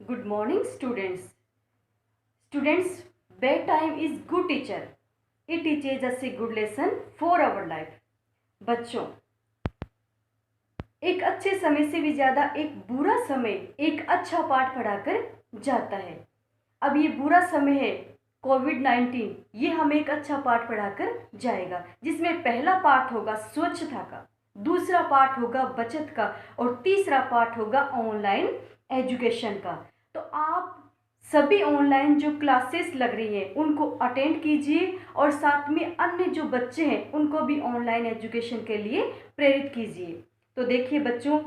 Good morning, students. Students, bedtime is good teacher. It teaches us a good lesson for our life. बच्चों, एक अच्छे समय से भी ज्यादा एक बुरा समय एक अच्छा पाठ पढ़ाकर जाता है। अब ये बुरा समय है कोविड-19, ये हमें एक अच्छा पाठ पढ़ाकर जाएगा, जिसमें पहला पाठ होगा स्वच्छता का, दूसरा पाठ होगा बचत का और तीसरा पाठ होगा ऑनलाइन एजुकेशन का। तो आप सभी ऑनलाइन जो क्लासेस लग रही हैं उनको अटेंड कीजिए और साथ में अन्य जो बच्चे हैं उनको भी ऑनलाइन एजुकेशन के लिए प्रेरित कीजिए। तो देखिए बच्चों,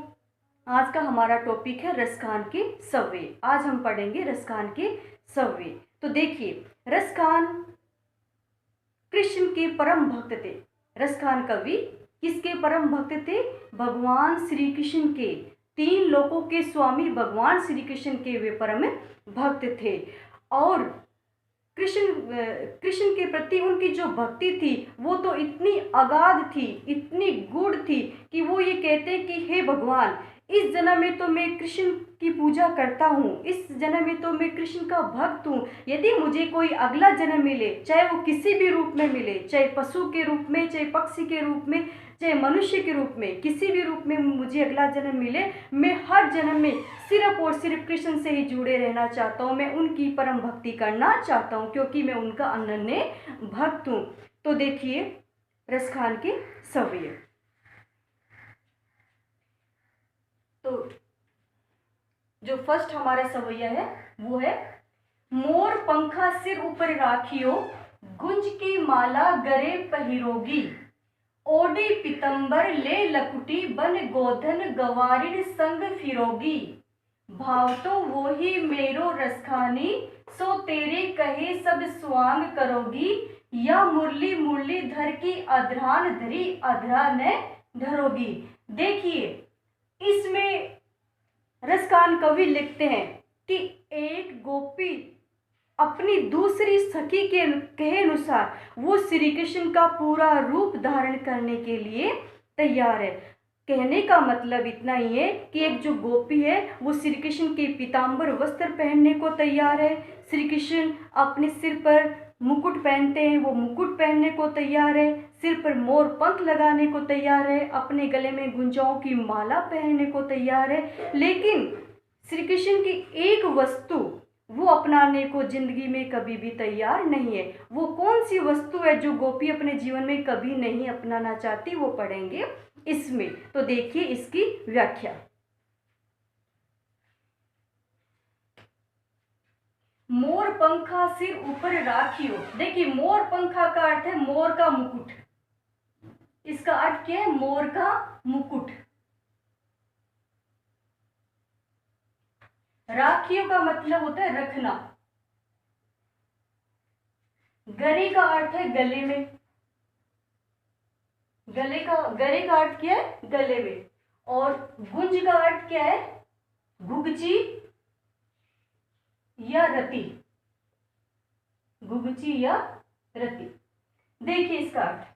आज का हमारा टॉपिक है रसखान के सव्वे। आज हम पढ़ेंगे रसखान के सव्वे। तो देखिए, रसखान कृष्ण के परम भक्त थे। रसखान कवि किसके परम भक्त थे? भगवान श्री कृष्ण के, तीन लोकों के स्वामी भगवान श्री कृष्ण के वे परम भक्त थे। और कृष्ण के प्रति उनकी जो भक्ति थी वो तो इतनी अगाध थी, इतनी गूढ़ थी कि वो ये कहते कि हे भगवान, इस जन्म में तो मैं कृष्ण की पूजा करता हूँ, इस जन्म में तो मैं कृष्ण का भक्त हूँ। यदि मुझे कोई अगला जन्म मिले, चाहे वो किसी भी रूप में मिले, चाहे पशु के रूप में, चाहे पक्षी के रूप में, चाहे मनुष्य के रूप में, किसी भी रूप में मुझे अगला जन्म मिले, मैं हर जन्म में सिर्फ और सिर्फ कृष्ण से ही जुड़े रहना चाहता हूँ। मैं उनकी परम भक्ति करना चाहता हूँ क्योंकि मैं उनका अनन्य भक्त हूँ। तो देखिए रसखान के सव्वे। तो जो फर्स्ट हमारा सवैया है वो है, मोर पंखा सिर ऊपर राखियो, गुंज की माला गरे पहिरोगी, ओढ़ी पीतंबर ले लकुटी, बन गोधन गवारिन संग फिरोगी, भाव तो वो ही मेरो रसखानी, सो तेरे कहे सब स्वांग करोगी, या मुरली मुरली धर की अधरान धरी, अधरा न धरोगी। देखिए, इसमें रसखान कवि लिखते हैं कि एक गोपी अपनी दूसरी सखी के कहे अनुसार वो श्री कृष्ण का पूरा रूप धारण करने के लिए तैयार है। कहने का मतलब इतना ही है कि एक जो गोपी है वो श्री कृष्ण के पीतांबर वस्त्र पहनने को तैयार है। श्री कृष्ण अपने सिर पर मुकुट पहनते हैं, वो मुकुट पहनने को तैयार है, सिर पर मोर पंख लगाने को तैयार है, अपने गले में गुंजाओं की माला पहनने को तैयार है। लेकिन श्री कृष्ण की एक वस्तु वो अपनाने को जिंदगी में कभी भी तैयार नहीं है। वो कौन सी वस्तु है जो गोपी अपने जीवन में कभी नहीं अपनाना चाहती, वो पढ़ेंगे इसमें। तो देखिए इसकी व्याख्या। मोर पंखा सिर ऊपर राखियो। देखिए, मोर पंखा का अर्थ है मोर का मुकुट। इसका अर्थ क्या है? मोर का मुकुट। राखियो का मतलब होता है रखना। गरे का अर्थ है गले में। गरे का अर्थ क्या है? गले में। और गुंज का अर्थ क्या है? घुघची या रति। घुघची या रति। देखिए इसका अर्थ,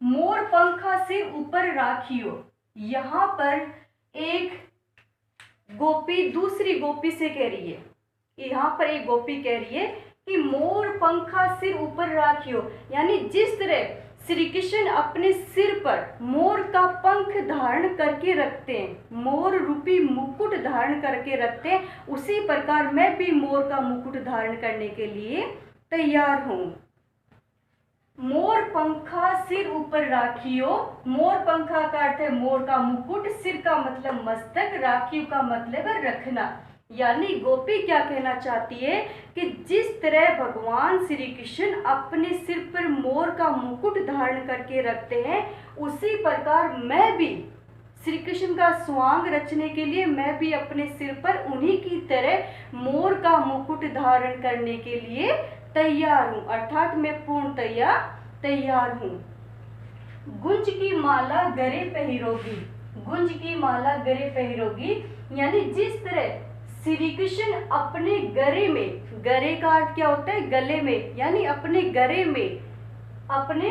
मोर पंखा सिर ऊपर राखियो। यहां पर एक गोपी दूसरी गोपी से कह रही है, यहां पर एक गोपी कह रही है कि मोर पंखा सिर ऊपर राखियो, यानी जिस तरह श्री कृष्ण अपने सिर पर मोर का पंख धारण करके रखते हैं, मोर रूपी मुकुट धारण करके रखते हैं, उसी प्रकार मैं भी मोर का मुकुट धारण करने के लिए तैयार हूं। मोर पंखा सिर ऊपर राखियो। मोर पंखा का अर्थ है मोर का मुकुट, सिर का मतलब मस्तक, राखियो का मतलब है रखना। यानी गोपी क्या कहना चाहती है कि जिस तरह भगवान श्री कृष्ण अपने सिर पर मोर का मुकुट धारण करके रखते हैं, उसी प्रकार मैं भी श्री कृष्ण का स्वांग रचने के लिए मैं भी अपने सिर पर उन्हीं की तरह मोर का मुकुट धारण करने के लिए तैयार हूं, अर्थात मैं पूर्णतया तैयार हूं। गुंज की माला गरे पहिरोगी। गुंज की माला गरे पहिरोगी, यानी जिस तरह श्री कृष्ण अपने गरे में, गरे का अर्थ क्या होता है? गले में, यानी अपने गरे में, अपने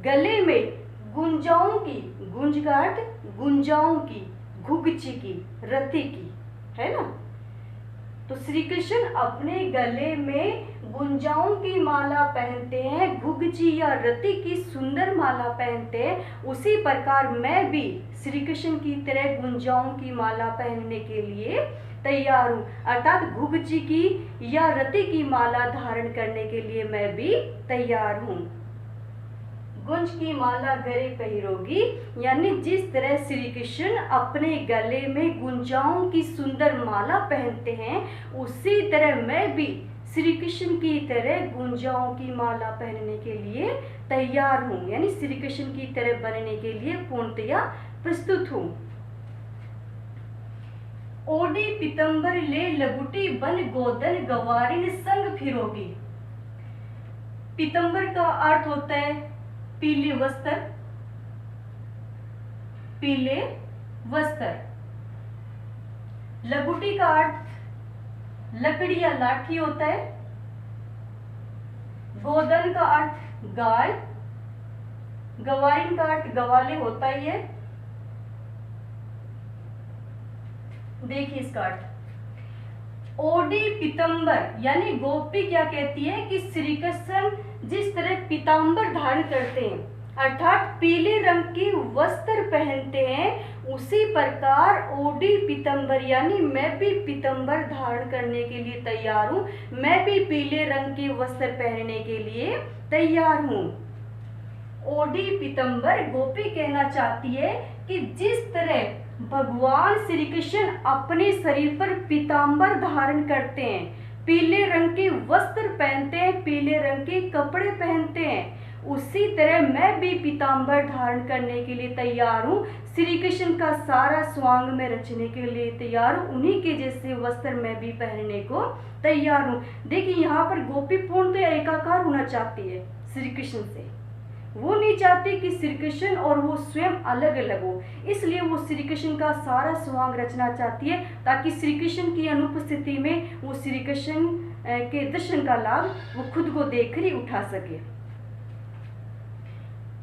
गले में गुंजाओं की, गुंज का अर्थ गुंजाओं की, घुघची की, रति की, है ना, तो श्री कृष्ण अपने गले में गुंजाओं की माला पहनते हैं, घुघची या रति की सुंदर माला पहनते हैं, उसी प्रकार मैं भी श्री कृष्ण की तरह गुंजाओं की माला पहनने के लिए तैयार हूँ। अर्थात घुघची की या रति की माला धारण करने के लिए मैं भी तैयार हूँ। गुंज की माला गले पहिरोगी, यानी जिस तरह श्री कृष्ण अपने गले में गुंजाओं की सुंदर माला पहनते हैं, उसी तरह मैं भी श्री कृष्ण की तरह गुंजाओं की माला पहनने के लिए तैयार हूँ, यानी श्री कृष्ण की तरह बनने के लिए पूर्णतया प्रस्तुत हूँ। ओढ़ी पीतंबर ले लगुटी बन गोदन गवारिन संग फिरोगी। पीतंबर का अर्थ होता है पीले वस्त्र, पीले वस्त्र। लगुटी का अर्थ लकड़ी या लाठी होता है। गोदन का अर्थ गाय, गवारिन का अर्थ गवाले होता ही है। देखिए इसका अर्थ, ओढ़ी पीतंबर यानी गोपी क्या कहती है कि श्री कृष्ण जिस तरह पीतांबर धारण करते हैं, अर्थात पीले रंग के वस्त्र पहनते हैं, उसी प्रकार ओढ़ी पीतंबर यानी मैं भी पीतंबर धारण करने के लिए तैयार हूँ, मैं भी पीले रंग के वस्त्र पहनने के लिए तैयार हूँ। ओढ़ी पीतंबर गोपी कहना चाहती है कि जिस तरह भगवान श्री कृष्ण अपने शरीर पर पीतांबर धारण करते हैं, पीले रंग के वस्त्र पहनते हैं, पीले रंग के कपड़े पहनते हैं, उसी तरह मैं भी पीतांबर धारण करने के लिए तैयार हूँ। श्री कृष्ण का सारा स्वांग में रचने के लिए तैयार हूँ, उन्हीं के जैसे वस्त्र मैं भी पहनने को तैयार हूँ। देखिए यहाँ पर गोपी पूर्णतः एकाकार होना चाहती है श्री कृष्ण से, वो नहीं चाहती कि श्री कृष्ण और वो स्वयं अलग अलग हो, इसलिए वो श्री कृष्ण का सारा स्वांग रचना चाहती है, ताकि श्री कृष्ण की अनुपस्थिति में वो श्री कृष्ण के दर्शन का लाभ वो खुद को देखकर ही उठा सके।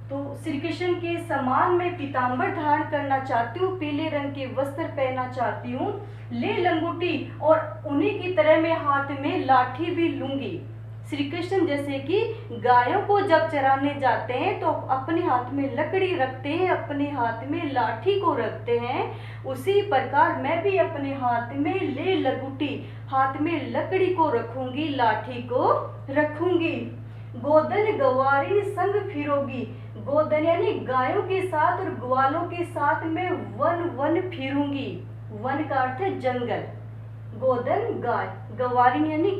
तो श्री कृष्ण के समान मैं पीतांबर धारण करना चाहती हूँ, पीले रंग के वस्त्र पहनना चाहती हूँ, ले लंगोटी और उन्हीं की तरह मैं हाथ में लाठी भी लूंगी। श्री कृष्ण जैसे कि गायों को जब चराने जाते हैं तो अपने हाथ में लकड़ी रखते हैं, अपने हाथ में लाठी को रखते हैं, उसी प्रकार मैं भी अपने हाथ में ले लगुटी, हाथ में लकड़ी को रखूंगी, लाठी को रखूंगी। गोदन गवारिन संग फिरोगी, गोदन यानी गायों के साथ और ग्वालों के साथ में वन वन फिरूंगी। वन का अर्थ है जंगल, गोदन गाय, गवारिन यानी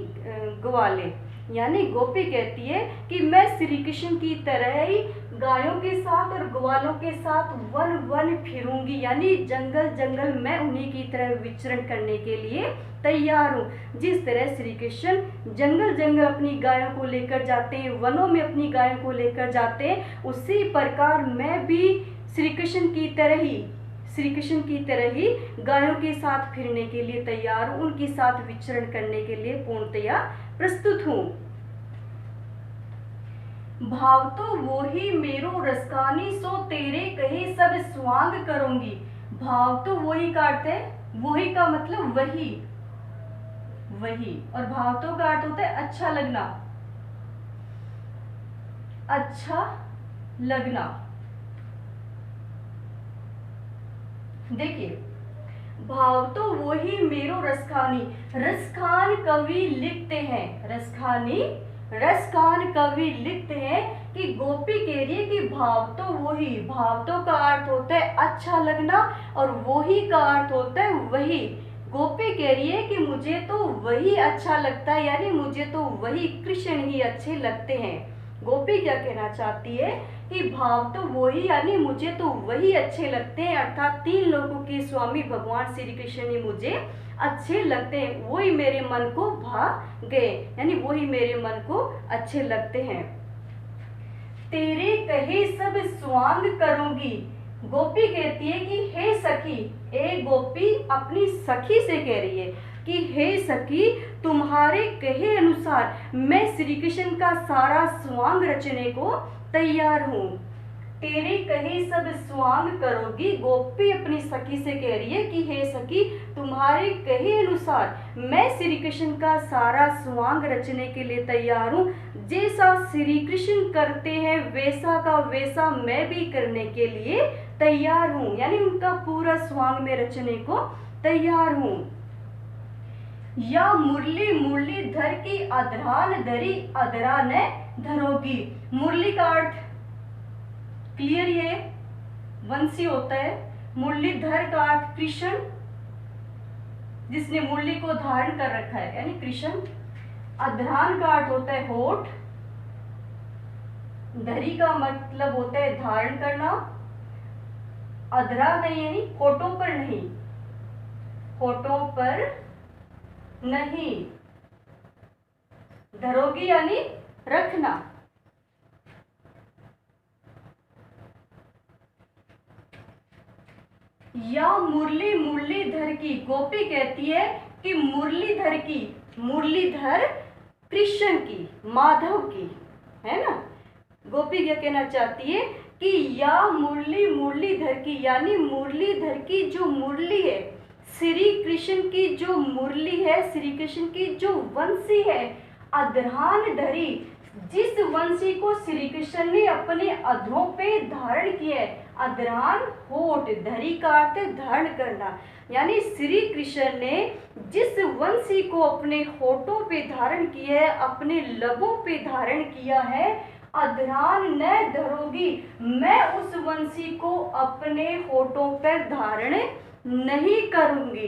ग्वाले, यानी गोपी कहती है कि मैं श्री कृष्ण की तरह ही गायों के साथ और ग्वालों के साथ वन वन फिरूंगी, यानी जंगल जंगल मैं उन्हीं की तरह विचरण करने के लिए तैयार हूँ। जिस तरह श्री कृष्ण जंगल जंगल अपनी गायों को लेकर जाते हैं, वनों में अपनी गायों को लेकर जाते हैं, उसी प्रकार मैं भी श्री कृष्ण की तरह ही गायों के साथ फिरने के लिए तैयार हूँ, उनके साथ विचरण करने के लिए पूर्णतया प्रस्तुत हूँ। भाव तो वो ही मेरो रसकानी, सो तेरे कहे सब स्वांग करूंगी। भाव तो वही का अर्थ है, वही का मतलब वही, और भाव तो का अर्थ होता है अच्छा लगना, अच्छा लगना। देखिए भाव तो वही मेरो रसखानी, रसखान कवि लिखते हैं, रसखान कवि लिखते हैं कि गोपी कह रही है कि भाव तो वही, भाव तो का अर्थ होता है अच्छा लगना और वही का अर्थ होता है वही। गोपी कह रही है कि मुझे तो वही अच्छा लगता है, यानी मुझे तो वही कृष्ण ही अच्छे लगते हैं। गोपी क्या कहना चाहती है कि भाव तो वही यानी मुझे तो वही अच्छे लगते हैं, अर्थात तीन लोगों के स्वामी भगवान श्री कृष्ण ही मुझे अच्छे लगते हैं, वही मेरे मन को भा गए, यानी वही मेरे मन को अच्छे लगते हैं। तेरे कहे सब स्वांग करूंगी, गोपी कहती है कि हे सखी, ए गोपी अपनी सखी से कह रही है कि हे सखी तुम्हारे कहे अनुसार मैं श्री कृष्ण का सारा स्वांग रचने को तैयार हूँ। तेरे कहे सब स्वांग करोगी। गोपी अपनी सखी से कह रही है कि हे सखी, तुम्हारे कहे अनुसार मैं श्री कृष्ण का सारा स्वांग रचने के लिए तैयार हूँ। जैसा श्री कृष्ण करते हैं वैसा का वैसा मैं भी करने के लिए तैयार हूँ, यानी उनका पूरा स्वांग में रचने को तैयार हूँ। या मुरली मुरलीधर की अधरान धरी, अधरा न धरोगी। मुरली का अर्थ क्लियर, ये वंशी होता है। मुरलीधर का अर्थ कृष्ण, जिसने मुरली को धारण कर रखा है, यानी कृष्ण। अधरान का अर्थ होता है होठ। धरी का मतलब होता है धारण करना। अधरा नहीं, यानी होठों पर नहीं, होठों पर नहीं। धरोगी यानी रखना। या मुरली मुरलीधर की, गोपी कहती है कि मुरलीधर की, मुरलीधर कृष्ण की, माधव की, है ना। गोपी क्या कहना चाहती है कि या मुरली मुरलीधर की, यानी मुरलीधर की जो मुरली है, श्री कृष्ण की जो मुरली है, श्री कृष्ण की जो वंशी है, अधरान धरी, जिस वंशी को श्री कृष्ण ने अपने अधरों पे धारण किया है। अधरान होठ, धरी का अर्थ धारण करना, यानी श्री कृष्ण ने जिस वंशी को अपने होठों पे धारण किया है, अपने लबों पे धारण किया है, अधरान न धरोगी, मैं उस वंशी को अपने होठों पर धारण नहीं करूंगी।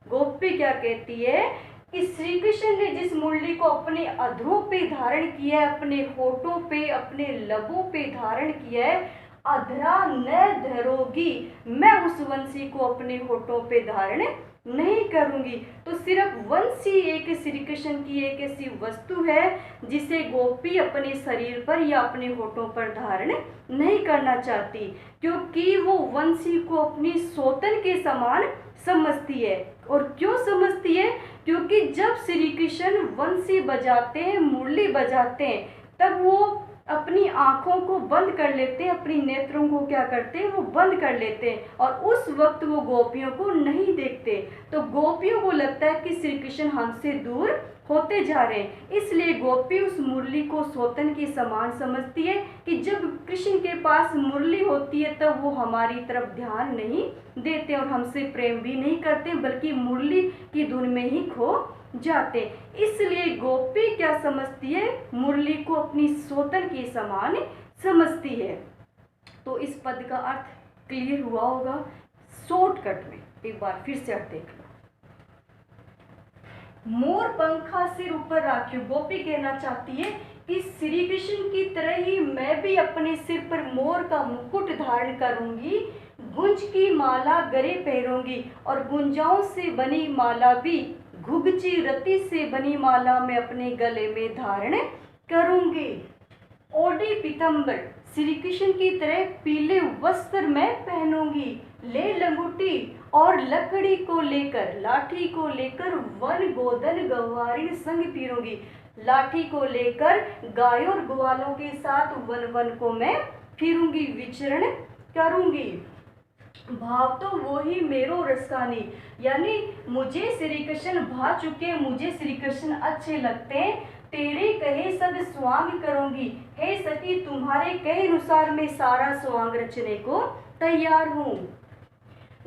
गोपी क्या कहती है कि श्री कृष्ण ने जिस मुरली को अपने अधरों पे धारण किया है, अपने होठों पे, अपने लबों पे धारण किया है, अधरा न धरोगी, मैं उस वंशी को अपने होठों पे धारण नहीं करूंगी। तो सिर्फ वंशी एक श्री कृष्ण की एक ऐसी वस्तु है जिसे गोपी अपने शरीर पर या अपने होठों पर धारण नहीं करना चाहती, क्योंकि वो वंशी को अपनी सौतन के समान समझती है। और क्यों समझती है? क्योंकि जब श्री कृष्ण वंशी बजाते हैं, मुरली बजाते हैं, तब वो अपनी आंखों को बंद कर लेते हैं, अपनी नेत्रों को क्या करते हैं, वो बंद कर लेते हैं, और उस वक्त वो गोपियों को नहीं देखते। तो गोपियों को लगता है कि श्री कृष्ण हमसे दूर होते जा रहे हैं, इसलिए गोपी उस मुरली को सौतन के समान समझती है कि जब कृष्ण के पास मुरली होती है तब वो हमारी तरफ ध्यान नहीं देते और हमसे प्रेम भी नहीं करते, बल्कि मुरली की धुन में ही खो जाते। इसलिए गोपी क्या समझती है, मुरली को अपनी सौतन के समान समझती है। तो इस पद का अर्थ क्लियर हुआ होगा शॉर्टकट में, एक बार फिर से अर्थ देख लो। मोर पंखा सिर ऊपर राखियो, गोपी कहना चाहती है कि श्री कृष्ण की तरह ही मैं भी अपने सिर पर मोर का मुकुट धारण करूंगी, गुंज की माला गले पहनूंगी, और गुंजाओं से बनी माला भी, घुघची रति से बनी माला मैं अपने गले में धारण करूंगी। ओढ़ी पीतंबर, श्री कृष्ण की तरह पीले वस्त्र मैं पहनूंगी, ले लंगोटी और लकड़ी को लेकर, लाठी को लेकर वन गोदन गवारिन संग फिरूंगी, लाठी को लेकर गायों और ग्वालों के साथ वन वन को मैं फिरूंगी, विचरण करूंगी। भाव तो वो ही मेरो रसानी, यानी मुझे श्री कृष्ण भा चुके, मुझे श्री कृष्ण अच्छे लगते हैं, तेरे कहे सब स्वांग करूंगी, हे सती तुम्हारे कहे अनुसार मैं सारा स्वांग रचने को तैयार हूँ।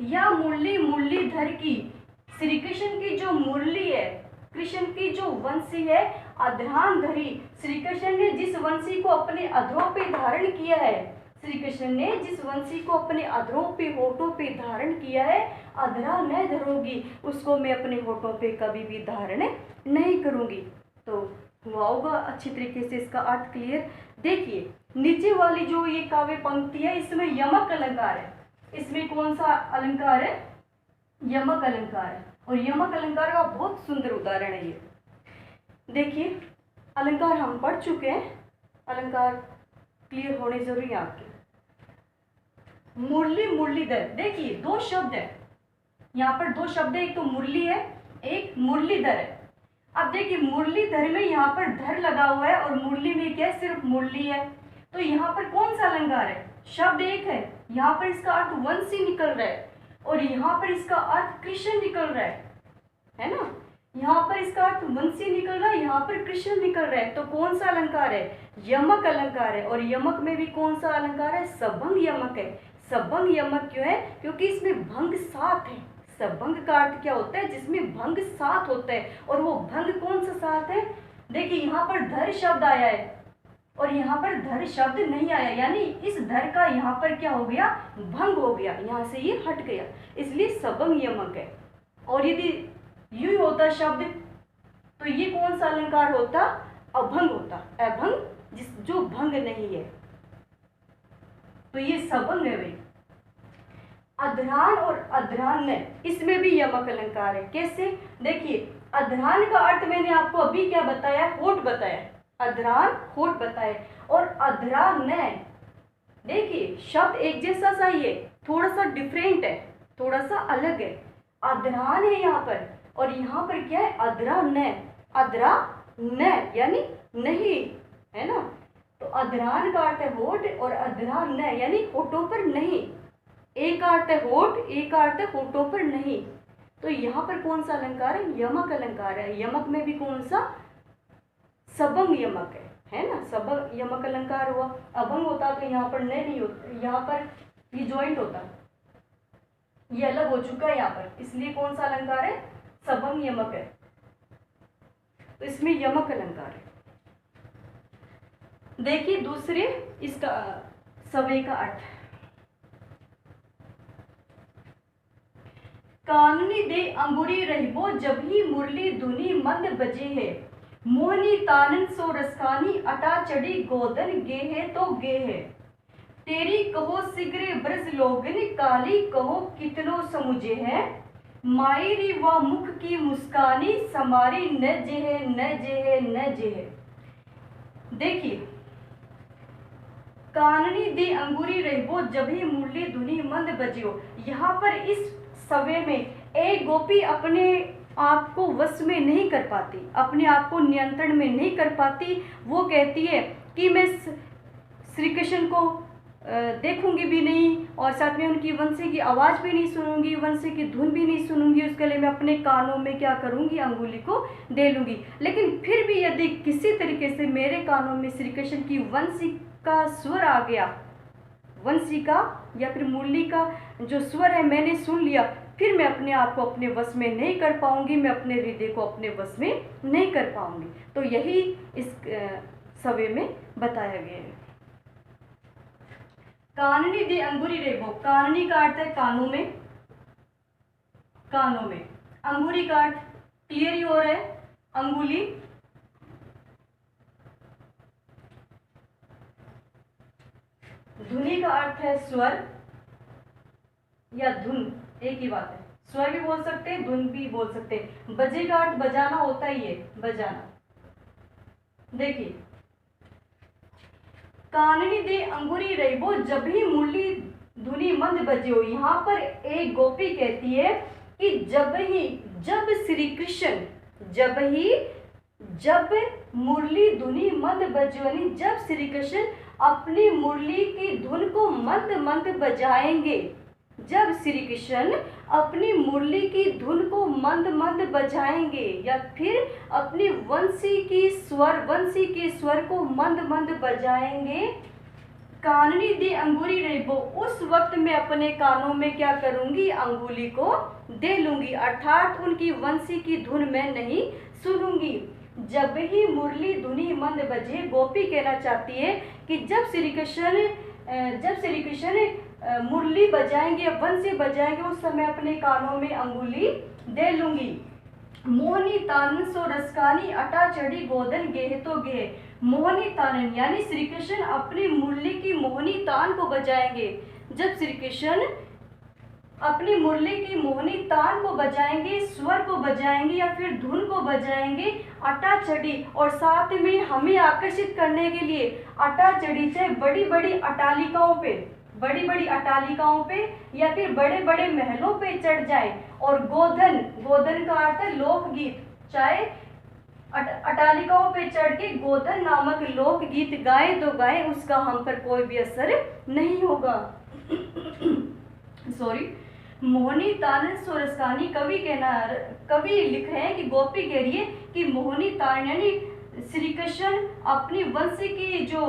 या मुरली मुरलीधर की, श्री कृष्ण की जो मुरली है, कृष्ण की जो वंशी है, अधरान धरी, श्री कृष्ण ने जिस वंशी को अपने अधरों पे धारण किया है, श्री कृष्ण ने जिस वंशी को अपने अधरों पे, होठों पे धारण किया है, अधरा न धरोगी, उसको मैं अपने होठों पे कभी भी धारण नहीं करूंगी। तो हुआ होगा अच्छी तरीके से इसका अर्थ क्लियर। देखिए नीचे वाली जो ये काव्य पंक्ति है, इसमें यमक अलंकार है। इसमें कौन सा अलंकार है? यमक अलंकार है, और यमक अलंकार का बहुत सुंदर उदाहरण है ये। देखिए अलंकार हम पढ़ चुके हैं, अलंकार क्लियर होने जरूरी है आपके। मुरली मुरलीधर, देखिए दो शब्द है यहाँ पर, दो शब्द है, एक तो मुरली है, एक मुरलीधर है। अब देखिए मुरलीधर में यहाँ पर धर लगा हुआ है और मुरली में क्या, सिर्फ मुरली है। तो यहाँ पर कौन सा अलंकार है? शब्द एक है, यहाँ पर इसका अर्थ वंशी निकल रहा है और यहाँ पर इसका अर्थ कृष्ण निकल रहा है ना। यहाँ पर इसका अर्थ वंशी निकल रहा है, यहाँ पर कृष्ण निकल रहा है। तो कौन सा अलंकार है? यमक अलंकार है। और यमक में भी कौन सा अलंकार है? सभंग यमक है। सभंग यमक क्यों है? क्योंकि इसमें भंग साथ है। सभंग का अर्थ क्या होता है? जिसमें भंग साथ होता है। और वो भंग कौन सा साथ है? देखिए यहाँ पर धर शब्द आया है और यहाँ पर धर शब्द नहीं आया, यानी इस धर का यहाँ पर क्या हो गया? भंग हो गया, यहाँ से ये हट गया, इसलिए सभंग यमक है। और यदि यूं होता शब्द तो ये कौन सा अलंकार होता? अभंग होता। अभंग जो भंग नहीं है, तो ये सभंग है भाई। अध्रान और अध्रान्य, इसमें भी यमक अलंकार है। कैसे? देखिए अध्रान का अर्थ मैंने आपको अभी क्या बताया? होठ बताया। अध्रान होठ बताया। और अध्रान्य, देखिए शब्द एक जैसा सा ही है, थोड़ा सा डिफरेंट है, थोड़ा सा अलग है। अध्रान है यहाँ पर और यहाँ पर क्या है? अध्रान्य। अध्रान्य यानी नहीं, है ना। तो अध्रान का अर्थ है होठ और अध्रान्य यानी होठों पर नहीं। एक का अर्थ है होठ, एक का अर्थ है होठों पर नहीं। तो यहाँ पर कौन सा अलंकार है? यमक अलंकार है। यमक में भी कौन सा? सबंग यमक है ना। सबंग यमक अलंकार हुआ। अभंग होता तो यहाँ पर नहीं होता, यहाँ पर ये ज्वाइंट होता, ये अलग हो चुका है यहाँ पर, इसलिए कौन सा अलंकार है? सबंग यमक है। तो इसमें यमक अलंकार है। देखिए दूसरे इसका सवे का अर्थ, कानूनी दे अंगुरी रहिबो जब ही मुरली धुनी मंद बजे है, मोहनी तानन सो रसकानी अटा चढ़ी गोदन गे है तो गे है, तेरी कहो सिगरे ब्रज लोगन काली कहो कितनो समुझे है, मायरी व मुख की मुस्कानी समारी न जे है न जे है न जे है। देखिए काननी दे अंगूरी रहिबो जब ही मुरली धुनी मंद बजियो, यहाँ पर इस सवे में एक गोपी अपने आप को वश में नहीं कर पाती, अपने आप को नियंत्रण में नहीं कर पाती। वो कहती है कि मैं श्री कृष्ण को देखूंगी भी नहीं और साथ में उनकी वंशी की आवाज़ भी नहीं सुनूंगी, वंशी की धुन भी नहीं सुनूंगी, उसके लिए मैं अपने कानों में क्या करूंगी? अंगुली को दे लूंगी। लेकिन फिर भी यदि किसी तरीके से मेरे कानों में श्री कृष्ण की वंशी का स्वर आ गया, वंशी का या फिर मुरली का जो स्वर है मैंने सुन लिया, फिर मैं अपने आप को अपने वश में नहीं कर पाऊंगी, मैं अपने हृदय को अपने वश में नहीं कर पाऊंगी। तो यही इस सवे में बताया गया है। काननी दे अंगूरी रेबो, काननी का अर्थ है कानों में, कानों में। अंगूरी का अर्थ क्लियर ही हो रहा है, अंगुली। धुनी का अर्थ है स्वर या धुन, एक ही बात है, स्वर भी बोल सकते हैं, धुन भी बोल सकते हैं। बजे का अर्थ बजाना होता ही है, बजाना। देखिए काननी दे अंगुरी रहिबो जब ही मुरली धुनी मंद बजियो, यहाँ पर एक गोपी कहती है कि जब श्री कृष्ण जब मुरली धुनी मंद बजियो, यानी जब श्री कृष्ण अपनी मुरली की धुन को मंद मंद बजाएंगे, जब श्री कृष्ण अपनी मुरली की धुन को मंद मंद बजाएंगे या फिर अपनी वंशी के स्वर को मंद मंद बजाएंगे, काननी दे अंगूरी रेबो, उस वक्त मैं अपने कानों में क्या करूंगी? अंगुली को दे लूंगी, अर्थात उनकी वंशी की धुन मैं नहीं सुनूंगी। जब ही मुरली धुनी मंद बजे, गोपी कहना चाहती है कि जब श्री कृष्ण मुरली बजाएंगे, वंशी बजाएंगे, उस समय अपने कानों में अंगुली दे लूंगी। मोहनी तानन सो रसकानी अटा चढ़ी गोदन गेह तो गेह, मोहनी तानन यानी श्री कृष्ण अपनी मुरली की मोहनी तान को बजाएंगे। जब श्री कृष्ण अपनी मुरली की मोहनी तान को बजाएंगे, स्वर को बजाएंगे या फिर धुन को बजाएंगे, अटा चढ़ी, और साथ में हमें आकर्षित करने के लिए अटा चढ़ी चाहे बड़ी बड़ी अटालिकाओं पे या फिर बड़े बड़े महलों पे चढ़ जाए, और गोधन का अर्थ है लोकगीत, चाहे अटालिकाओं पे चढ़ के गोधन नामक लोकगीत गाए तो गाए, उसका हम पर कोई भी असर नहीं होगा। सॉरी। मोहनी तान सोरस्कानी कवि लिख रहे हैं कि गोपी कह रही है कि मोहनी तान यानी श्री कृष्ण अपनी वंश की जो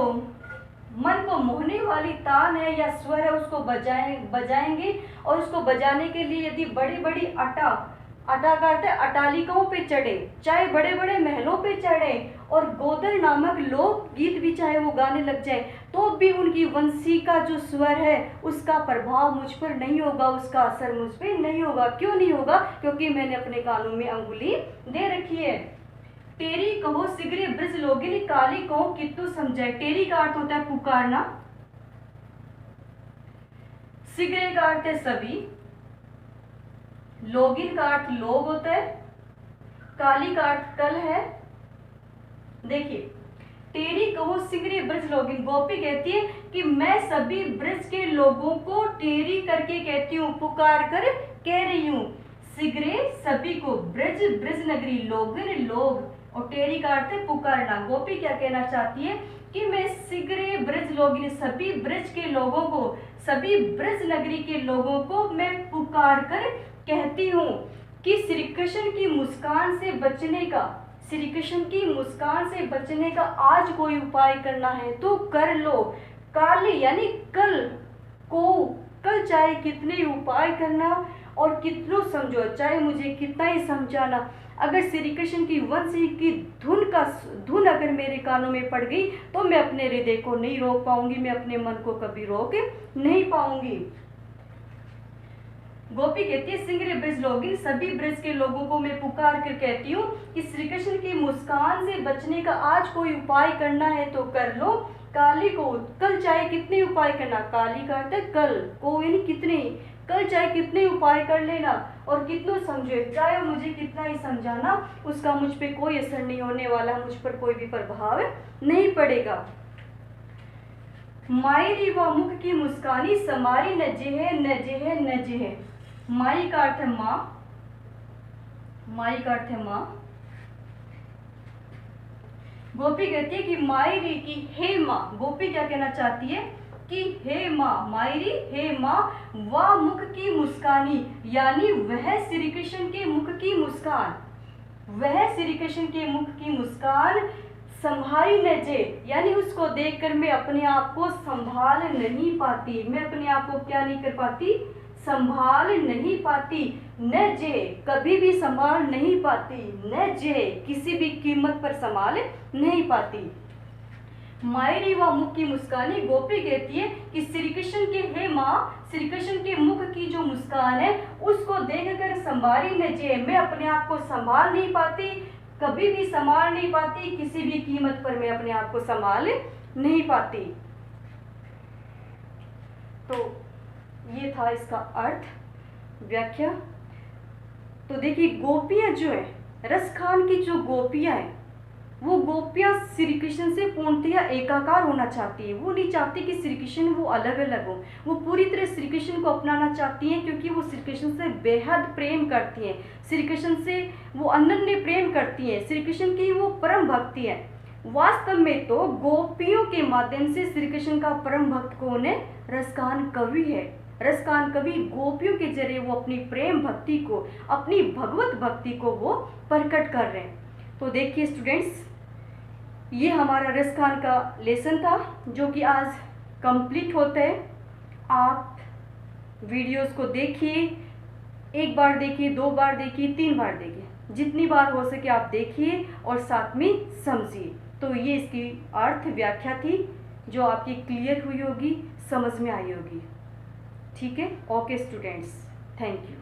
मन को मोहने वाली तान है या स्वर है उसको बजाएंगे, और उसको बजाने के लिए यदि बड़ी बड़ी अटा करते अटालिकाओं पे चढ़े, चाहे बड़े बड़े महलों पे चढ़े, और गोदर नामक लोक गीत भी चाहे वो गाने लग जाए, तो भी उनकी वंशी का जो स्वर है उसका प्रभाव मुझ पर नहीं होगा, उसका असर मुझ पर नहीं होगा। क्यों नहीं होगा? क्योंकि मैंने अपने कानों में अंगुली दे रखी है। टेरी कहो सिगरे ब्रज लोगिन, काली कहो कितु समझाए। टेरी का अर्थ होता है पुकारना, सिगरे का अर्थ है सभी, लोगिन का अर्थ लोग होता है, काली का अर्थ कल है। देखिए, टेरी कहो सिगरे ब्रज लोगिन, गोपी कहती है कि मैं सभी ब्रज के लोगों को टेरी करके कहती हूँ, पुकार कर कह रही हूँ। सिगरे सभी को, ब्रज नगरी, लोगिन लोग, और टेरी का अर्थ है पुकारना। गोपी क्या कहना चाहती है कि मैं सिगरे ब्रज लोगिन, सभी ब्रज के लोगों को, सभी ब्रज नगरी के लोगों को मैं पुकार कर कहती हूँ कि श्री कृष्ण की मुस्कान से बचने का, श्री कृष्ण की मुस्कान से बचने का आज कोई उपाय करना है तो कर लो। काल यानी कल को, कल चाहे कितने उपाय करना और कितनों समझो, चाहे मुझे कितना ही समझाना, अगर श्री कृष्ण की वंशी की धुन अगर मेरे कानों में पड़ गई तो मैं अपने हृदय को नहीं रोक पाऊंगी, मैं अपने मन को कभी रोक नहीं पाऊंगी। गोपी कहती है सिंगरे ब्रज लोगिन, सभी ब्रज के लोगों को मैं पुकार कर कहती हूँ कि श्री कृष्ण की मुस्कान से बचने का आज कोई उपाय करना है तो कर लो। काली को, कल चाहे कितने उपाय करना, काली का अर्थ है कल, को यानी कितने, कल चाहे कितने उपाय कर लेना और कितनों समझे, चाहे मुझे कितना ही समझाना, उसका मुझ पे कोई असर नहीं होने वाला, मुझ पर कोई भी प्रभाव नहीं पड़ेगा। माई व मुख की मुस्कानी, समारी न जेहे न जेहे न जेहे। माई का अर्थ है माँ, माई का अर्थ है माँ। गोपी कहती है कि मायरी की हे माँ, गोपी क्या कहना चाहती है कि हे माँ, मायरी हे माँ, वह मुख की मुस्कानी, यानी वह श्री कृष्ण के मुख की मुस्कान, वह श्री कृष्ण के मुख की मुस्कान संभाली न जे, यानी उसको देखकर मैं अपने आप को संभाल नहीं पाती, मैं अपने आप को क्या नहीं कर पाती, संभाल नहीं पाती। न जे, कभी भी संभाल नहीं पाती, न जे, किसी भी कीमत पर संभाल नहीं पाती। मायरी व मुख की मुस्कानी, गोपी कहती है कि श्री कृष्ण के हे माँ, श्री कृष्ण के मुख की जो मुस्कान है उसको देखकर संभाली न जे, मैं अपने आप को संभाल नहीं पाती, कभी भी संभाल नहीं पाती, किसी भी कीमत पर मैं अपने आप को संभाल नहीं पाती। तो ये था इसका अर्थ, व्याख्या। तो देखिए, गोपियां जो है, रसखान की जो गोपियां हैं, वो गोपियां श्री कृष्ण से पूर्णतया एकाकार होना चाहती है। वो नहीं चाहती कि श्री कृष्ण वो अलग अलग हो, वो पूरी तरह श्री कृष्ण को अपनाना चाहती हैं, क्योंकि वो श्री कृष्ण से बेहद प्रेम करती हैं, श्री कृष्ण से वो अनन्य प्रेम करती हैं, श्री कृष्ण की वो परम भक्ति है। वास्तव में तो गोपियों के माध्यम से श्री कृष्ण का परम भक्त कौन है? रसखान कवि है। रसखान कवि गोपियों के जरिए वो अपनी प्रेम भक्ति को, अपनी भगवत भक्ति को वो प्रकट कर रहे हैं। तो देखिए स्टूडेंट्स, ये हमारा रसखान का लेसन था जो कि आज कंप्लीट होता है। आप वीडियोस को देखिए, एक बार देखिए, 2 बार देखिए, 3 बार देखिए, जितनी बार हो सके आप देखिए और साथ में समझिए। तो ये इसकी अर्थ व्याख्या थी जो आपकी क्लियर हुई होगी, समझ में आई होगी। ठीक है, ओके स्टूडेंट्स, थैंक यू।